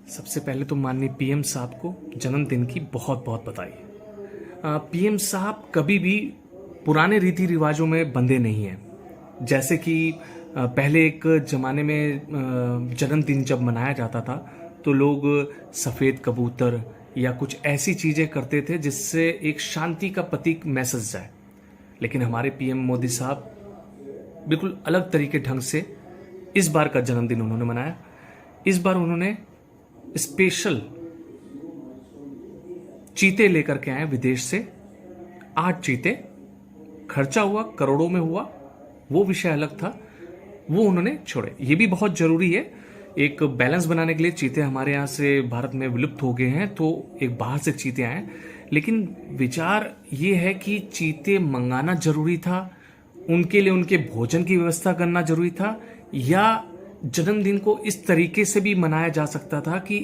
सबसे पहले तो माननीय पीएम साहब को जन्मदिन की बहुत बहुत बधाई। पीएम साहब कभी भी पुराने रीति रिवाजों में बंधे नहीं हैं। जैसे कि पहले एक ज़माने में जन्मदिन जब मनाया जाता था तो लोग सफ़ेद कबूतर या कुछ ऐसी चीज़ें करते थे जिससे एक शांति का प्रतीक मैसेज जाए। लेकिन हमारे पीएम मोदी साहब बिल्कुल अलग तरीके ढंग से इस बार का जन्मदिन उन्होंने मनाया। इस बार उन्होंने स्पेशल चीते लेकर के आए विदेश से। 8 चीते, खर्चा हुआ करोड़ों में हुआ, वो विषय अलग था, वो उन्होंने छोड़े। ये भी बहुत जरूरी है, एक बैलेंस बनाने के लिए। चीते हमारे यहाँ से भारत में विलुप्त हो गए हैं तो एक बाहर से चीते आए, लेकिन विचार ये है कि चीते मंगाना जरूरी था, उनके लिए उनके भोजन की व्यवस्था करना जरूरी था, या जन्मदिन को इस तरीके से भी मनाया जा सकता था कि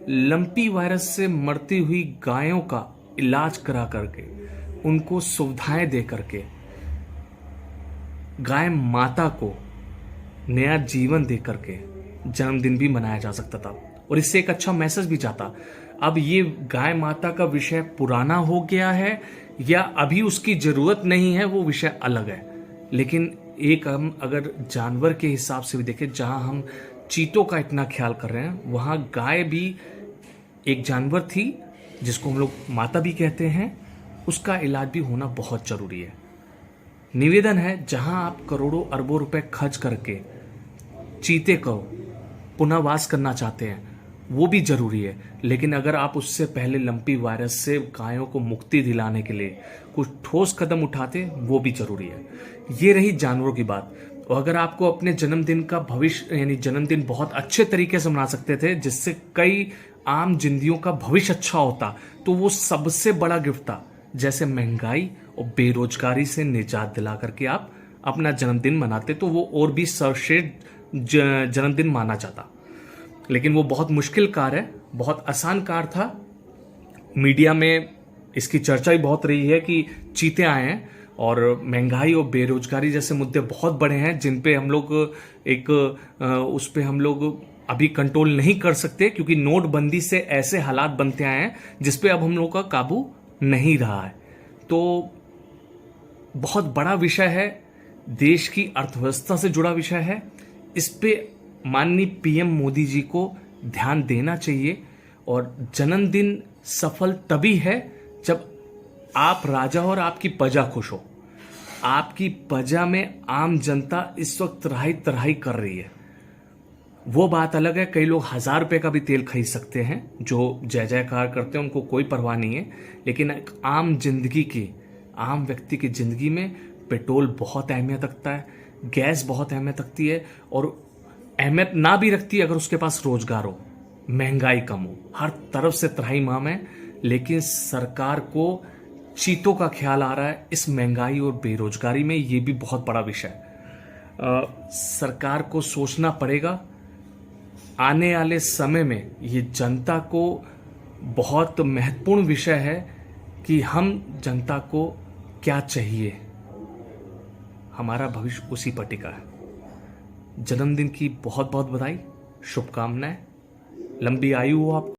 लंपी वायरस से मरती हुई गायों का इलाज करा करके, उनको सुविधाएं दे करके, गाय माता को नया जीवन दे करके जन्मदिन भी मनाया जा सकता था और इससे एक अच्छा मैसेज भी जाता। अब ये गाय माता का विषय पुराना हो गया है या अभी उसकी जरूरत नहीं है, वो विषय अलग है। लेकिन एक हम अगर जानवर के हिसाब से भी देखें, जहां हम चीतों का इतना ख्याल कर रहे हैं, वहां गाय भी एक जानवर थी जिसको हम लोग माता भी कहते हैं, उसका इलाज भी होना बहुत जरूरी है। निवेदन है, जहां आप करोड़ों अरबों रुपए खर्च करके चीते को पुनर्वास करना चाहते हैं, वो भी जरूरी है। लेकिन अगर आप उससे पहले लंपी वायरस से गायों को मुक्ति दिलाने के लिए कुछ ठोस कदम उठाते, वो भी जरूरी है। ये रही जानवरों की बात। और अगर आपको अपने जन्मदिन का भविष्य यानी जन्मदिन बहुत अच्छे तरीके से मना सकते थे, जिससे कई आम जिंदगियों का भविष्य अच्छा होता, तो वो सबसे बड़ा गिफ्ट था। जैसे महंगाई और बेरोजगारी से निजात दिला करके आप अपना जन्मदिन मनाते, तो वो और भी सर्वश्रेष्ठ जन्मदिन माना जाता। लेकिन वो बहुत मुश्किल कार्य है, बहुत आसान कार्य था। मीडिया में इसकी चर्चा भी बहुत रही है कि चीते आए हैं और महंगाई और बेरोजगारी जैसे मुद्दे बहुत बड़े हैं, जिन पे हम लोग उस पे हम लोग अभी कंट्रोल नहीं कर सकते, क्योंकि नोटबंदी से ऐसे हालात बनते आए हैं जिसपे अब हम लोग का काबू नहीं रहा है। तो बहुत बड़ा विषय है, देश की अर्थव्यवस्था से जुड़ा विषय है। इस पे माननीय पीएम मोदी जी को ध्यान देना चाहिए। और जन्मदिन सफल तभी है जब आप राजा और आपकी प्रजा खुश हो। आपकी प्रजा में आम जनता इस वक्त तराही तराही कर रही है, वो बात अलग है। कई लोग 1000 रुपए का भी तेल खरीद सकते हैं, जो जय जयकार करते हैं, उनको कोई परवाह नहीं है। लेकिन एक आम जिंदगी की, आम व्यक्ति की जिंदगी में पेट्रोल बहुत अहमियत रखता है, गैस बहुत अहमियत रखती है, और अहमियत ना भी रखती है अगर उसके पास रोजगार हो, महंगाई कम हो, हर तरफ से त्राहिमाम है। लेकिन सरकार को चीतों का ख्याल आ रहा है इस महंगाई और बेरोजगारी में। ये भी बहुत बड़ा विषय है। सरकार को सोचना पड़ेगा आने वाले समय में। ये जनता को बहुत महत्वपूर्ण विषय है कि हम जनता को क्या चाहिए, हमारा भविष्य उसी पर टिका है। जन्मदिन की बहुत बहुत बधाई, शुभकामनाएं, लंबी आयु हो आप।